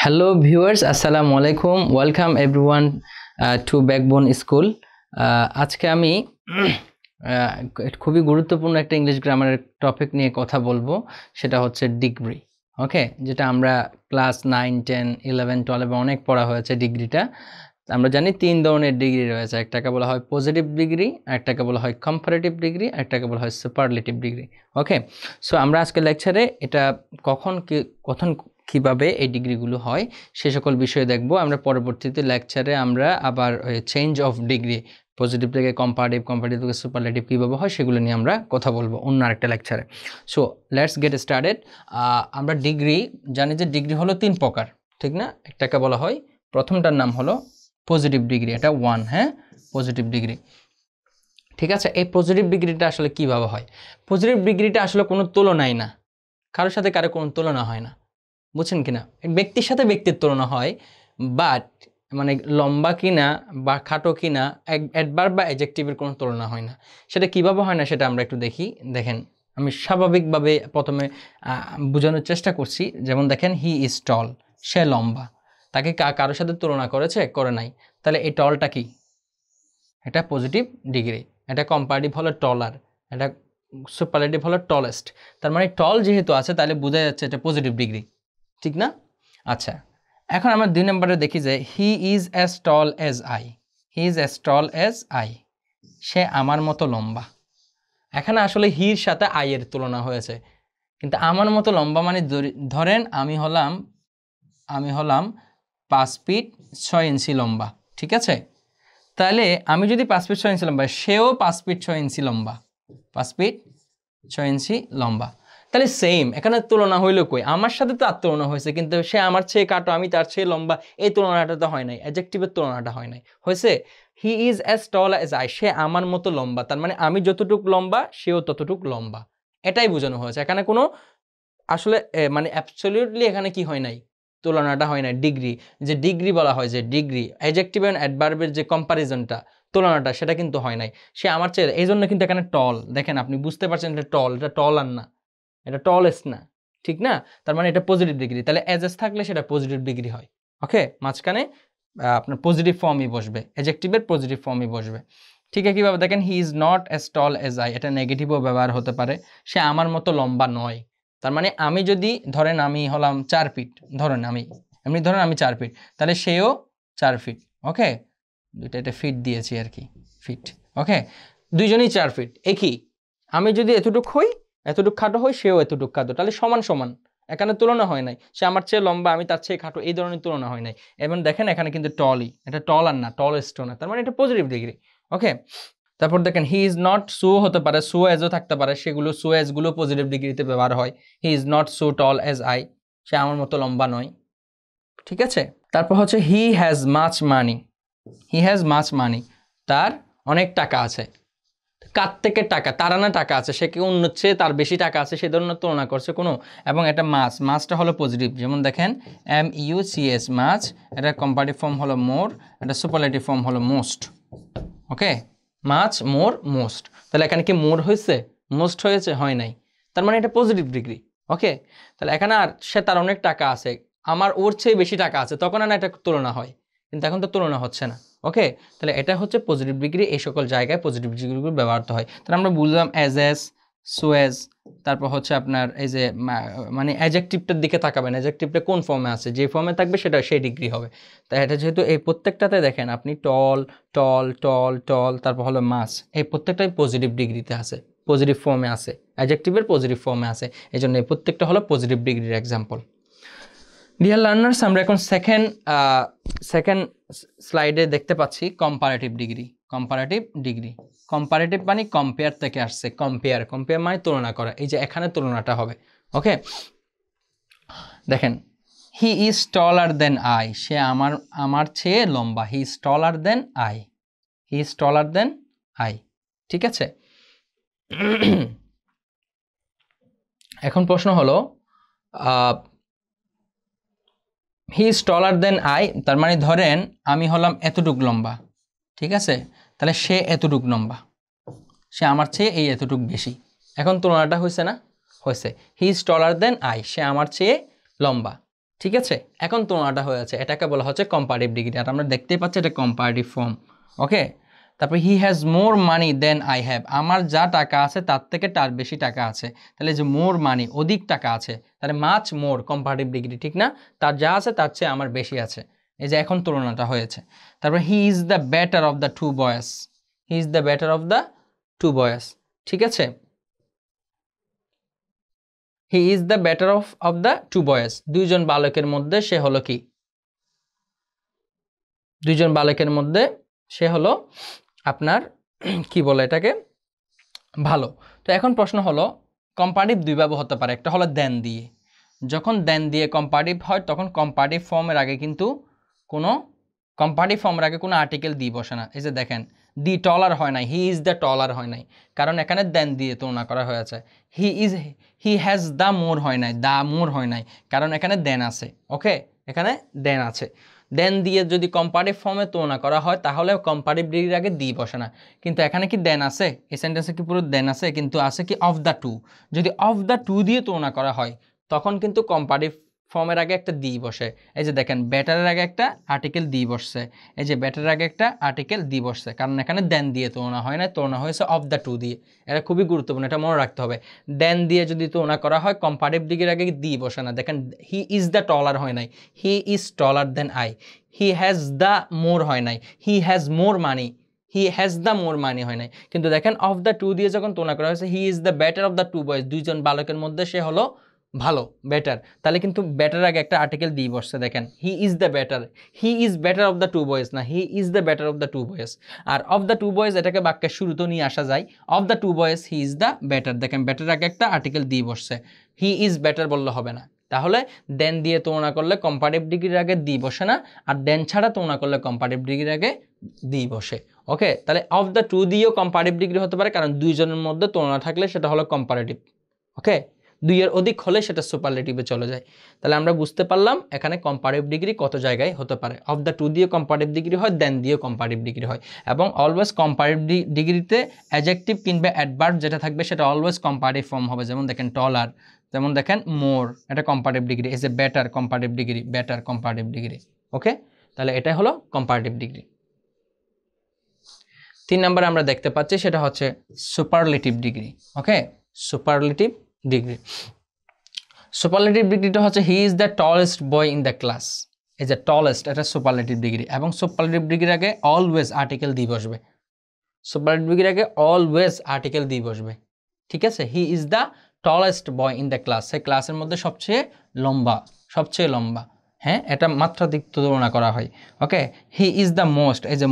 Hello viewers, Assalamu alaikum. Welcome everyone to Backbone School. আজকে আমি খুবই গুরুত্বপূর্ণ একটা ইংলিশ গ্রামারের টপিক নিয়ে কথা বলবো, সেটা হচ্ছে ডিগ্রি। ওকে, যেটা আমরা ক্লাস 9, 10, 11, 12 অনেক পড়া হয়েছে। ডিগ্রিটা আমরা জানি তিন ধরনের ডিগ্রি রয়েছে, একটাকে বলা হয় পজিটিভ ডিগ্রি, একটাকে বলা হয় কম্পারেটিভ ডিগ্রি, একটাকে বলা হয় সুপারলেটিভ ডিগ্রি। ওকে, সো আমরা আজকে লেকচারে এটা কখন কিভাবে এই ডিগ্রিগুলো হয় সে সকল বিষয়ে দেখব। আমরা পরবর্তীতে লেকচারে আমরা আবার চেঞ্জ অফ ডিগ্রি, পজিটিভ থেকে কম্পারেটিভ, কম্পারেটিভ থেকে সুপারলেটিভ কীভাবে হয় সেগুলো নিয়ে আমরা কথা বলবো অন্য আরেকটা লেকচারে। So let's get started. আমরা ডিগ্রি জানি যে ডিগ্রি হলো তিন প্রকার, ঠিক না? একটাকে বলা হয়, প্রথমটার নাম হলো পজিটিভ ডিগ্রি, এটা 1, হ্যাঁ, পজিটিভ ডিগ্রি। ঠিক আছে, এই পজিটিভ ডিগ্রিটা আসলে কীভাবে হয়? পজিটিভ ডিগ্রিটা আসলে কোনো তুলনাই না, কারোর সাথে কারো কোনো তুলনা হয় না, বুঝছেন কিনা? ব্যক্তির সাথে ব্যক্তির তুলনা হয়, বাট মানে লম্বা কিনা বা খাটো কিনা অ্যাডভার্ব বা অ্যাডজেক্টিভের কোনো তুলনা হয় না। সেটা কিভাবে হয় না সেটা আমরা একটু দেখি। দেখেন, আমি স্বাভাবিকভাবে প্রথমে বোঝানোর চেষ্টা করছি। যেমন দেখেন, হি ইজ টল, সে লম্বা। তাকে কারোর সাথে তুলনা করেছে? করে নাই। তাহলে এই টলটা কি? এটা পজিটিভ ডিগ্রি। এটা কম্পারেটিভ হলো টলার, এটা সুপারলেটিভ হলো টলেস্ট। তার মানে টল যেহেতু আছে তাহলে বোঝা যাচ্ছে এটা পজিটিভ ডিগ্রি, ঠিক না? আচ্ছা, এখন আমরা 2 নম্বরে দেখি যে he is as tall as I. He is as tall as I, সে আমার মতো লম্বা। এখানে আসলে হির সাথে আইয়ের তুলনা হয়েছে, কিন্তু আমার মতো লম্বা মানে ধরেন আমি হলাম 5 ফিট 6 ইঞ্চি লম্বা, ঠিক আছে? তাহলে আমি যদি 5 ফিট 6 ইঞ্চি লম্বা, সেও 5 ফিট 6 ইঞ্চি লম্বা, 5 ফিট 6 ইঞ্চি লম্বা। তাহলে সেম, এখানে তুলনা হইলো কই? আমার সাথে তো আর তুলনা হয়েছে, কিন্তু সে আমার চেয়ে কাটো, আমি তার চেয়ে লম্বা, এই তুলনাটা তো হয় নাই, অ্যাডজেক্টিভের তুলনাটা হয় নাই। হয়েছে he is as tall as I, সে আমার মতো লম্বা। তার মানে আমি যতটুকু লম্বা সেও ততটুকু লম্বা, এটাই বোঝানো হয়েছে। এখানে কোনো আসলে মানে অ্যাবসলিউটলি এখানে কি হয় নাই, তুলনাটা হয় নাই। ডিগ্রি, যে ডিগ্রি বলা হয়, যে ডিগ্রি অ্যাডজেক্টিভ অ্যান্ড অ্যাডভার্বের যে কম্পারিজনটা, তুলনাটা, সেটা কিন্তু হয় নাই। সে আমার চেয়ে, এই জন্য কিন্তু এখানে টল, দেখেন আপনি বুঝতে পারছেন এটা টল, এটা টল আর না, এটা টলেস্ট না, ঠিক না? তার মানে এটা পজিটিভ ডিগ্রি। তাহলে এস থাকলে সেটা পজিটিভ ডিগ্রি হয়। ওকে, মাঝখানে আপনার পজিটিভ ফর্মই বসবে, অ্যাডজেক্টিভের পজিটিভ ফর্মই বসবে। ঠিক আছে, কীভাবে দেখেন, he is not as tall as I, এটা নেগেটিভও ব্যবহার হতে পারে। সে আমার মতো লম্বা নয়। তার মানে আমি যদি ধরেন আমি হলাম 4 ফিট, ধরেন আমি 4 ফিট, তাহলে সেও 4 ফিট। ওকে, এটা ফিট দিয়েছি আর কি, ফিট। ওকে, দুইজনই 4 ফিট, একই। আমি যদি এতটুক হই, এতটুক খাটো হই, সেও এতটুক খাটো, তাহলে সমান সমান, এখানে তুলনা হয় নাই। সে আমার চেয়ে লম্বা, আমি তার চেয়ে খাটো, এই ধরনের তুলনা হয় নাই। এবং দেখেন এখানে কিন্তু টলই, এটা টল আর না, টলেস্ট না, তার মানে এটা পজিটিভ ডিগ্রি। ওকে, তারপর দেখেন হি ইজ নট সো হতে পারে, সো এজও থাকতে পারে, সেগুলো সো এজগুলো পজিটিভ ডিগ্রিতে ব্যবহার হয়। He is not so tall as I, সে আমার মতো লম্বা নয়, ঠিক আছে? তারপর হচ্ছে he has much money. He has much money, তার অনেক টাকা আছে। কার থেকে টাকা? তার না টাকা আছে, সে কি অন্য চেয়ে তার বেশি টাকা আছে, সে ধরনের তুলনা করছে কোনো। এবং এটা মাছটা হলো পজিটিভ। যেমন দেখেন MUCH, মাছ, এটা কম্পারেটিভ ফর্ম হলো মোর, এটা সুপারলেটিভ ফর্ম হলো মোস্ট। ওকে, মাছ, মোর, মোস্ট। তাহলে এখানে কি মোর হয়েছে, মোস্ট হয়েছে? হয় নাই। তার মানে এটা পজিটিভ ডিগ্রি। ওকে, তাহলে এখানে আর সে তার অনেক টাকা আছে, আমার ওর চেয়ে বেশি টাকা আছে, তখন না এটা তুলনা হয়, কিন্তু এখন তো তুলনা হচ্ছে না। ওকে, তাহলে এটা হচ্ছে পজিটিভ ডিগ্রি। এই সকল জায়গায় পজিটিভ ডিগ্রিগুলো ব্যবহৃত হয়। তাহলে আমরা বুঝলাম অ্যাজ, সো অ্যাজ। তারপর হচ্ছে আপনার এই যে মানে অ্যাডজেক্টিভটার দিকে তাকাবেন, অ্যাডজেক্টিভটা কোন ফর্মে আছে, যে ফর্মে থাকবে সেটা সেই ডিগ্রি হবে। তাই এটা যেহেতু এই প্রত্যেকটাতে দেখেন আপনি টল, টল, টল, টল, তারপর হলো মাস, এই প্রত্যেকটাই পজিটিভ ডিগ্রিতে আছে, পজিটিভ ফর্মে আছে, অ্যাডজেক্টিভের পজিটিভ ফর্মে আছে। এই জন্য এই প্রত্যেকটা হলো পজিটিভ ডিগ্রির এক্সাম্পল। ডিয়ার লার্নার্স, আমরা এখন সেকেন্ড স্লাইডে দেখতে পাচ্ছি comparative degree. Comparative degree, comparative মানে কম্পেয়ার থেকে আসছে। কম্পেয়ার মানে তুলনা করা, এই যে এখানে তুলনাটা হবে। ওকে, দেখেন he is taller than I, সে আমার চেয়ে লম্বা। He is taller than I, he is taller than I, ঠিক আছে? এখন প্রশ্ন হলো হি ইজ টলার দেন আই, তার মানে ধরেন আমি হলাম এতটুক লম্বা, ঠিক আছে? তাহলে সে এতটুক লম্বা, সে আমার চেয়ে এই এতটুক বেশি। এখন তুলনাটা হয়েছে না? হয়েছে। He is taller than I, সে আমার চেয়ে লম্বা, ঠিক আছে, এখন তুলনাটা হয়েছে, এটাকে বলা হচ্ছে কম্পারেটিভ ডিগ্রি। আর আমরা দেখতেই পাচ্ছি এটা কম্পারেটিভ ফর্ম। ওকে, তারপর he has more money than I have, আমার যা টাকা আছে তার থেকে তার বেশি টাকা আছে। তাহলে যে মোর মানি, অধিক টাকা আছে, তাহলে মাচ মোর, কম্পারেটিভ ডিগ্রি, ঠিক না? তার যা আছে তার চেয়ে আমার বেশি আছে। এই যে এখন তুলনাটা হয়েছে। তারপর he is the better of the two boys, he is the better of the two boys. ঠিক আছে, he is the better of the two boys, দুইজন বালকের মধ্যে সে হলো কি? দুইজন বালকের মধ্যে সে হলো আপনার কি বলে এটাকে, ভালো। তো এখন প্রশ্ন হলো কম্পারেটিভ দুইভাবে হতে পারে, একটা হলো দেন দিয়ে। যখন দেন দিয়ে কম্পারেটিভ হয় তখন কম্পারেটিভ ফর্মের আগে কিন্তু কোনো আর্টিকেল দিয়ে বসে না। এই যে দেখেন, দি টলার হয় নাই, হি ইজ দ্য টলার হয় নাই, কারণ এখানে দেন দিয়ে তুলনা করা হয়েছে। হি হ্যাজ দ্য মোর হয় নাই, দ্য মোর হয় নাই, কারণ এখানে দেন আছে। ওকে, এখানে দেন আছে। দেন দিয়ে যদি কম্পারেটিভ ফর্মে তুলনা করা হয় তাহলে কম্পারেটিভ ডিগ্রির আগে দি বসে না। কিন্তু এখানে কি দেন আছে? এই সেন্টেন্সে কি পুরো দেন আছে? কিন্তু আছে কি অফ দ্য টু। যদি অফ দ্য টু দিয়ে তুলনা করা হয় তখন কিন্তু কম্পারেটিভ ফর্মের আগে একটা দি বসে। এই যে দেখেন, বেটারের আগে একটা আর্টিকেল দি বসছে, এই যে বেটারের আগে একটা আর্টিকেল দি বসছে, কারণ এখানে দেন দিয়ে তুলনা হয় না, তুলনা হয়েছে অফ দ্য টু দিয়ে। এটা খুবই গুরুত্বপূর্ণ, এটা মনে রাখতে হবে। দেন দিয়ে যদি তুলনা করা হয় কম্পারেটিভ ডিগ্রির আগে দি বসে না। দেখেন, হি ইজ দ্য টলার হয় নাই, he is taller than I. He has the more হয় নাই, he has more money, he has the more money হয় নাই। কিন্তু দেখেন, অফ দ্য টু দিয়ে যখন তুলনা করা হয়েছে, he is the better of the two boys, দুইজন বালকের মধ্যে সে হলো ভালো, বেটার। তাহলে কিন্তু বেটার আগে একটা আর্টিকেল দিয়ে বসছে। দেখেন, he is the better, he is better of the two boys না, he is the better of the two boys. আর অফ দ্য টু বয়েজ এটাকে বাক্যের শুরুতেও নিয়ে আসা যায়, of the two boys he is the better. দেখেন, better আগে একটা আর্টিকেল দিয়ে বসছে, হি ইজ বেটার বললে হবে না। তাহলে দেন দিয়ে তুলনা করলে কম্পারেটিভ ডিগ্রির আগে দি বসে না, আর দেন ছাড়া তুলনা করলে কম্পারেটিভ ডিগ্রির আগে দি বসে। ওকে, তাহলে অফ দ্য টু দিয়েও কম্পারেটিভ ডিগ্রি হতে পারে, কারণ দুইজনের মধ্যে তুলনা থাকলে সেটা হলো কম্পারেটিভ। ওকে, দুইয়ের অধিক হলে সেটা সুপারলেটিভে চলে যায়। তাহলে আমরা বুঝতে পারলাম এখানে কম্পারেটিভ ডিগ্রি কত জায়গায় হতে পারে। অফ দ্য টু দিয়ে কম্পারেটিভ ডিগ্রি হয়, দেন দিয়ে কম্পারেটিভ ডিগ্রি হয়, এবং অলওয়েজ কম্পারেটিভ ডিগ্রিতে অ্যাডজেক্টিভ কিংবা অ্যাডভার্ব যেটা থাকবে সেটা অলওয়েজ কম্পারেটিভ ফর্ম হবে। যেমন দেখেন টলার, যেমন দেখেন মোর, এটা comparative degree. As a better, comparative degree, better comparative degree. Okay, তাহলে এটা হলো কম্পারেটিভ ডিগ্রি। 3 নম্বরে আমরা দেখতে পাচ্ছি সেটা হচ্ছে সুপারলেটিভ ডিগ্রি। ওকে, সুপারলেটিভ ডিগ্রি। সুপারলেটিভ ডিগ্রিটা হচ্ছে হি is the tallest boy in the class. এই যে টলেস্ট, এটা সুপারলেটিভ ডিগ্রি, এবং সুপারলেটিভ ডিগ্রির আগে অলওয়েজ আর্টিকেল দিয়ে বসবে। সুপারলেটিভ ডিগ্রির আগে অলওয়েজ আর্টিকেল দিয়ে বসবে। ঠিক আছে, he is the tallest boy in the class, সে ক্লাসের মধ্যে সবচেয়ে লম্বা, সবচেয়ে লম্বা। হ্যাঁ, এটা মাত্রাধিক তুলনা করা হয়। ওকে, হি ইজ দ্য মোস্ট, এই যে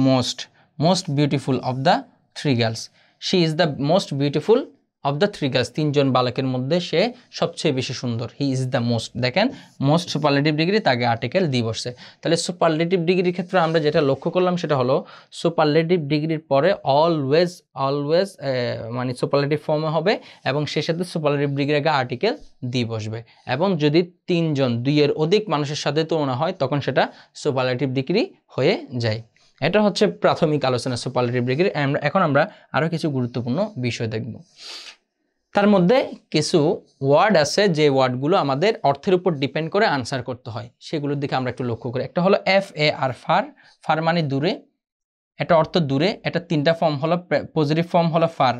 most beautiful of the three girls, she is the most beautiful of the three girls, তিনজন বালকের মধ্যে সে সবচেয়ে বেশি সুন্দর। হি ইজ দ্য মোস্ট, দেখেন মোস্ট সুপারলেটিভ ডিগ্রি, তাকে আর্টিকেল দিয়ে বসছে। তাহলে সুপারলেটিভ ডিগ্রির ক্ষেত্রে আমরা যেটা লক্ষ্য করলাম সেটা হলো সুপারলেটিভ ডিগ্রির পরে অলওয়েজ মানে সুপারলেটিভ ফর্মে হবে, এবং সে সাথে সুপারলেটিভ ডিগ্রির আগে আর্টিকেল দিয়ে বসবে, এবং যদি তিনজন, দুইয়ের অধিক মানুষের সাথে তুলনা হয় তখন সেটা সুপারলেটিভ ডিগ্রি হয়ে যায়। এটা হচ্ছে প্রাথমিক আলোচনা সুপারলেটিভ ডিগ্রি। এখন আমরা আরও কিছু গুরুত্বপূর্ণ বিষয় দেখব। তার মধ্যে কিছু ওয়ার্ড আছে যে ওয়ার্ডগুলো আমাদের অর্থের উপর ডিপেন্ড করে আনসার করতে হয়, সেগুলোর দিকে আমরা একটু লক্ষ্য করি। একটা হলো FAR, ফার মানে দূরে, এটা অর্থ দূরে। এটা 3টা ফর্ম হলো, পজিটিভ ফর্ম হলো ফার,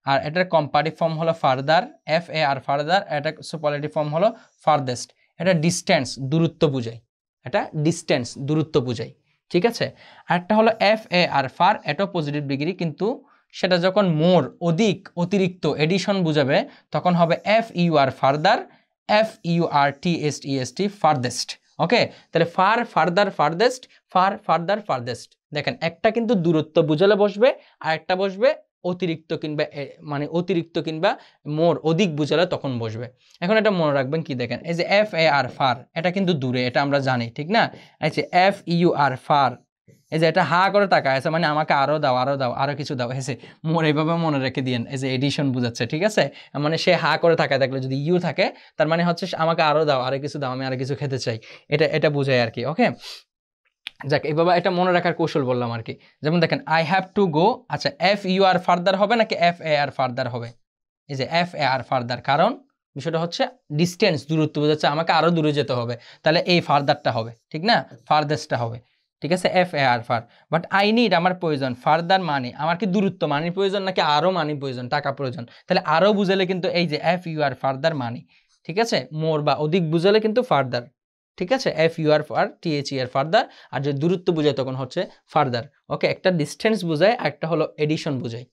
আর এটার কম্পারেটিভ ফর্ম হলো ফারদার, FAR ফারদার। এটা সুপারলেটিভ ফর্ম হলো ফারদেস্ট। এটা ডিস্টেন্স, দূরত্ব বোঝায়, এটা ডিস্টেন্স, দূরত্ব বোঝায়। ঠিক আছে, আরেকটা হলো FAR ফার, এটাও পজিটিভ ডিগ্রি, কিন্তু সেটা যখন মোর, অধিক, অতিরিক্ত, এডিশন বুঝাবে তখন হবে FUR ফারদার, FURTEST ফারদেস্ট। ওকে, তাহলে ফার, ফারদার, ফারদেস্ট, ফার, ফারদার, ফারদেস্ট। দেখেন, একটা কিন্তু দূরত্ব বুঝালে বসবে, আর একটা বসবে অতিরিক্ত কিংবা মানে অতিরিক্ত কিংবা মোর, অধিক বুঝালে তখন বসবে। এখন এটা মনে রাখবেন কি, দেখেন এই যে FAR ফার, এটা কিন্তু দূরে, এটা আমরা জানি, ঠিক না? এই যে FUR ফার, এই যে এটা হা করে তাকায় আছে, মানে আমাকে আরো দাও, আরো দাও, আরো কিছু দাও। হয়েছে, মোর এইভাবে মনে রেখে দিয়েন, এই যে এডিশন বুঝাচ্ছে। ঠিক আছে, মানে সে হা করে তাকায় থাকলে যদি ইউ থাকে তার মানে হচ্ছে আমাকে আরো দাও, আরো কিছু দাও, আমি আরো কিছু খেতে চাই, এটা বোঝায় আর কি। ওকে, যাক, এইভাবে এটা মনে রাখার কৌশল বললাম আর কি। যেমন দেখেন, আই হ্যাভ টু গো, আচ্ছা FUR ফারদার হবে নাকি FAR ফারদার হবে? এই যে FAR ফারদার, কারণ বিষয়টা হচ্ছে ডিস্টেন্স, দূরত্ব বোঝাচ্ছে, আমাকে আরো দূরে যেতে হবে, তাহলে এই ফার্দারটা হবে, ঠিক না, ফার্দেস্টটা হবে, ঠিক আছে, FAR far. But I need, আমার প্রয়োজন, ফার্দার মানে আমার কি দূরত্ব মানির প্রয়োজন নাকি আরো মানি প্রয়োজন, টাকা প্রয়োজন, তাহলে আরো বুঝালে কিন্তু এই যে FUR ফার্দার মানি, ঠিক আছে, মোর বা অধিক বুঝালে কিন্তু ফার্দার, ঠিক আছে, FUR ফার THER ফার্দার, আর যে দূরত্ব বোঝায় তখন হচ্ছে ফার্দার। ওকে, একটা ডিস্টেন্স বোঝায়, একটা হলো এডিশন বোঝায়,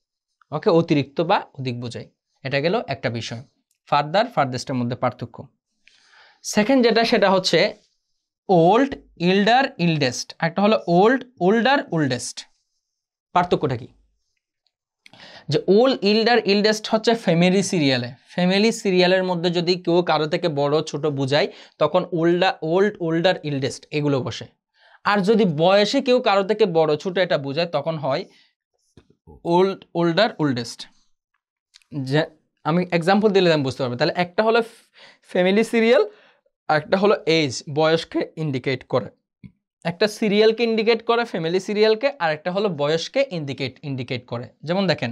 ওকে, অতিরিক্ত বা অধিক বোঝায়। এটা গেল একটা বিষয়, ফার্দার ফার্দেস্টের মধ্যে পার্থক্য। সেকেন্ড যেটা সেটা হচ্ছে ওল্ড, ইল্ডার, ইল্ডেস্ট, একটা হলো ওল্ড, ওল্ডার, ওল্ডেস্ট। পার্থক্যটা কি? যে ওল্ড, ইল্ডার, ইল্ডেস্ট হচ্ছে ফ্যামিলি সিরিয়ালে, ফ্যামিলি সিরিয়ালের মধ্যে যদি কেউ কারো থেকে বড় ছোট বুঝায় তখন ওল্ড, ওল্ডার, ইল্ডেস্ট এগুলো বসে। আর যদি বয়সে কেউ কারো থেকে বড় ছোট এটা বুঝায় তখন হয় ওল্ড, ওল্ডার, ওল্ডেস্ট। যে আমি এক্সাম্পল দিলে আমি বুঝতে পারবো। তাহলে একটা হলো ফ্যামিলি সিরিয়াল, একটা হলো এজ, বয়সকে ইন্ডিকেট করে, একটা সিরিয়ালকে ইন্ডিকেট করে ফ্যামিলি সিরিয়ালকে, আর একটা হলো বয়সকে ইন্ডিকেট করে। যেমন দেখেন,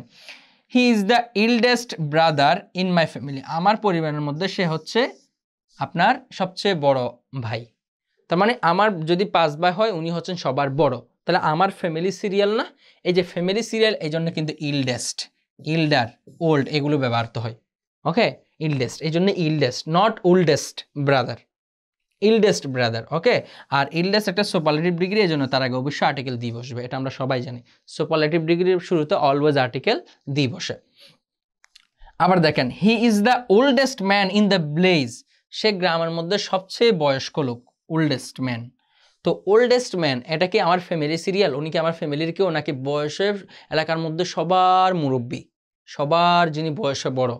he is the eldest brother in my family, আমার পরিবারের মধ্যে সে হচ্ছে আপনার সবচেয়ে বড় ভাই। তার মানে আমার যদি 5 ভাই হয় উনি হচ্ছেন সবার বড়, তাহলে আমার ফ্যামিলি সিরিয়াল না, এই যে ফ্যামিলি সিরিয়াল, এই জন্য কিন্তু ইল্ডেস্ট, ইল্ডার, ওল্ড এগুলো ব্যবহৃত হয়। ওকে, ইল্ডেস্ট, এই জন্য eldest, not oldest brother, eldest brother. Okay, আর ইল্ডেস্ট একটা সুপারলেটিভ ডিগ্রি, এই জন্য তার আগে অবশ্যই আর্টিকেল দি বসবে, এটা আমরা সবাই জানি, সুপারলেটিভ ডিগ্রির শুরুতে অলওয়েজ আর্টিকেল দি বসে। আবার দেখেন, he is the oldest man in the village, সে গ্রামের মধ্যে সবচেয়ে বয়স্ক লোক, ওল্ডেস্ট ম্যান। তো ওল্ডেস্ট ম্যান এটা কি আমার ফ্যামিলি সিরিয়াল, উনি কি আমার ফ্যামিলির কেউ, নাকি বয়সের এলাকার মধ্যে সবার মুরব্বী, সবার যিনি বয়সে বড়,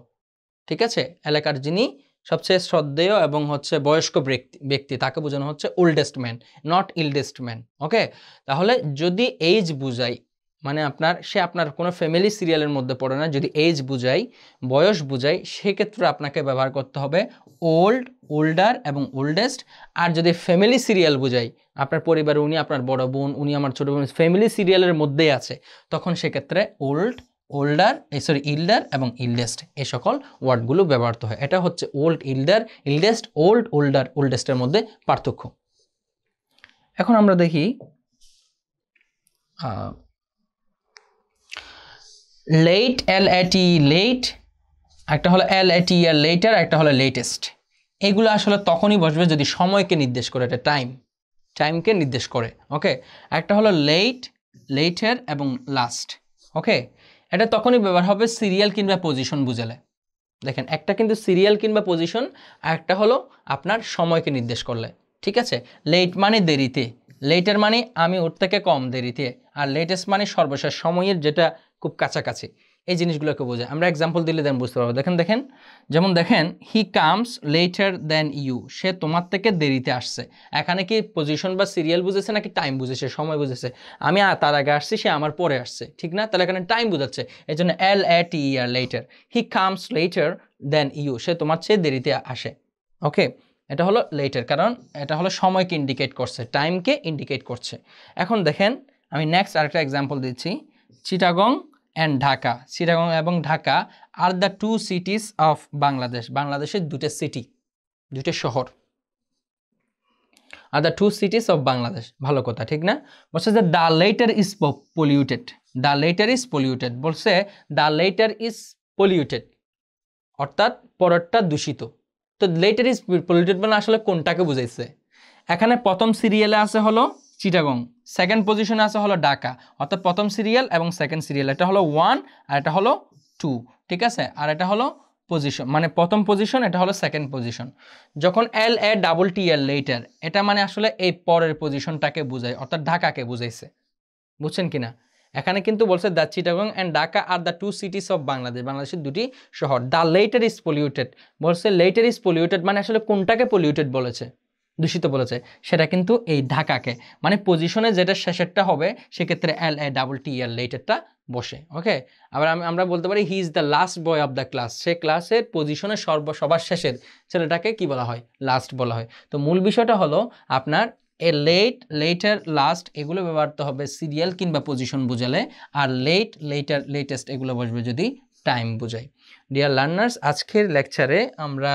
ঠিক আছে, এলাকার যিনি সবচেয়ে শ্রদ্ধেয় এবং হচ্ছে বয়স্ক ব্যক্তি, তাকে বোঝানো হচ্ছে oldest man, not eldest man. Okay, তাহলে যদি এজ বুঝাই, মানে সে আপনার কোনো ফ্যামিলি সিরিয়ালের মধ্যে পড়ে না, যদি এজ বুঝাই, বয়স বুঝাই, সেক্ষেত্রে আপনাকে ব্যবহার করতে হবে ওল্ড, ওল্ডার এবং ওল্ডেস্ট। আর যদি ফ্যামিলি সিরিয়াল বুঝাই, আপনার পরিবারে উনি আপনার বড় বোন, উনি আমার ছোট বোন, ফ্যামিলি সিরিয়ালের মধ্যেই আছে, তখন সেক্ষেত্রে ওল্ড, ওল্ডার, ইল্ডার এবং ইল্ডেস্ট এই সকল ওয়ার্ডগুলো ব্যবহৃত হয়। এটা হচ্ছে old, elder, eldest, old, older, ওল্ডেস্টের মধ্যে পার্থক্য। এখন আমরা দেখি লেট, LAT লেট, একটা হলো LATER লেটার, একটা হলো লেটেস্ট। এগুলো আসলে তখনই বসবে যদি সময়কে নির্দেশ করে, এটা টাইমকে নির্দেশ করে। ওকে, একটা হলো লেট, লেটার এবং লাস্ট। ওকে, এটা তখনই ব্যবহার হবে সিরিয়াল কিংবা পজিশন বুঝালে। দেখেন, একটা কিন্তু সিরিয়াল কিংবা পজিশন, আর একটা হলো আপনার সময়কে নির্দেশ করলে, ঠিক আছে। লেট মানে দেরিতে, লেটার মানে আমি ওর থেকে কম দেরিতে, আর লেটেস্ট মানে সর্বশেষ সময়ের যেটা খুব কাছাকাছি, এই জিনিসগুলোকে বোঝায়। আমরা এক্সাম্পল দিলে দেন বুঝতে পারবো। দেখেন, যেমন দেখেন, he comes later than you, সে তোমার থেকে দেরিতে আসছে। এখানে কি পজিশন বা সিরিয়াল বুঝেছে নাকি টাইম বুঝেছে, সময় বুঝেছে? আমি তার আগে আসছি, সে আমার পরে আসছে, ঠিক না? তাহলে এখানে টাইম বোঝাচ্ছে, এই জন্য LATER later. He comes later than you, সে তোমার চেয়ে দেরিতে আসে। ওকে, এটা হলো লেটার, কারণ এটা হলো সময়কে ইন্ডিকেট করছে, টাইমকে ইন্ডিকেট করছে। এখন দেখেন, আমি নেক্সট আরেকটা এক্সাম্পল দিচ্ছি। চিটাগং অ্যান্ড ঢাকা, চিটাগং এবং Dhaka are the 2 cities of Bangladesh, বাংলাদেশের দুটো সিটি, দুটো শহর, are the 2 cities of Bangladesh. ভালো কথা, ঠিক না? বলছে যে the letter is polluted, the letter is polluted, বলছে দ্য লেটার ইজ পলিউটেড, অর্থাৎ পরেরটা দূষিত। তো লেটার ইজ পলিউটেড মানে আসলে কোনটাকে বুঝাইছে? এখানে প্রথম সিরিয়ালে আছে হলো চিটাগং, সেকেন্ড পজিশনে আছে হলো ঢাকা, অর্থাৎ প্রথম সিরিয়াল এবং সেকেন্ড সিরিয়াল, এটা হলো 1 আর এটা হলো 2, ঠিক আছে। আর এটা হলো পজিশন, মানে প্রথম পজিশন, এটা হলো সেকেন্ড পজিশন। যখন LATTER লেটার, এটা মানে আসলে এই পরের পজিশনটাকে বোঝায়, অর্থাৎ ঢাকাকে বুঝাইছে। বুঝছেন কিনা? এখানে কিন্তু বলছে the Chittagong and Dhaka are the 2 cities of Bangladesh, বাংলাদেশের দুটি শহর। দ্য লেটার ইজ পলিউটেড, বলছে লেটার ইজ পলিউটেড মানে আসলে কোনটাকে পলিউটেড বলেছে, দূষিত বলেছে, সেটা কিন্তু এই ঢাকাকে, মানে পজিশনে যেটা শেষেরটা হবে সেক্ষেত্রে LATTER লেটারটা বসে। ওকে, আবার আমরা বলতে পারি he is the last boy of the class, সে ক্লাসের পজিশনে সবার শেষের ছেলেটাকে কি বলা হয়? লাস্ট বলা হয়। তো মূল বিষয়টা হলো আপনার লেট, লেটার, লাস্ট এগুলো ব্যবহৃত হবে সিরিয়াল কিংবা পজিশন বোঝালে, আর লেট, লেটার, লেটেস্ট এগুলো বসবে যদি টাইম বোঝায়। ডিয়ার লার্নার্স, আজকের লেকচারে আমরা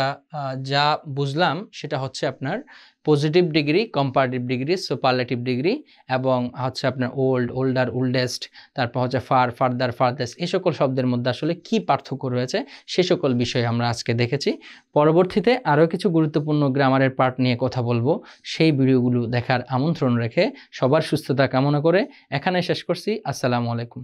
যা বুঝলাম সেটা হচ্ছে আপনার positive degree, comparative degree, superlative degree এবং হচ্ছে আপনার ওল্ড, ওল্ডার, ওল্ডেস্ট, তারপর হচ্ছে ফার, ফার্দার, ফার্দেস্ট, এই সকল শব্দের মধ্যে আসলে কি পার্থক্য রয়েছে সে সকল বিষয় আমরা আজকে দেখেছি। পরবর্তীতে আরও কিছু গুরুত্বপূর্ণ গ্রামারের পার্ট নিয়ে কথা বলবো, সেই ভিডিওগুলো দেখার আমন্ত্রণ রেখে সবার সুস্থতা কামনা করে এখানে শেষ করছি। আসসালামু আলাইকুম।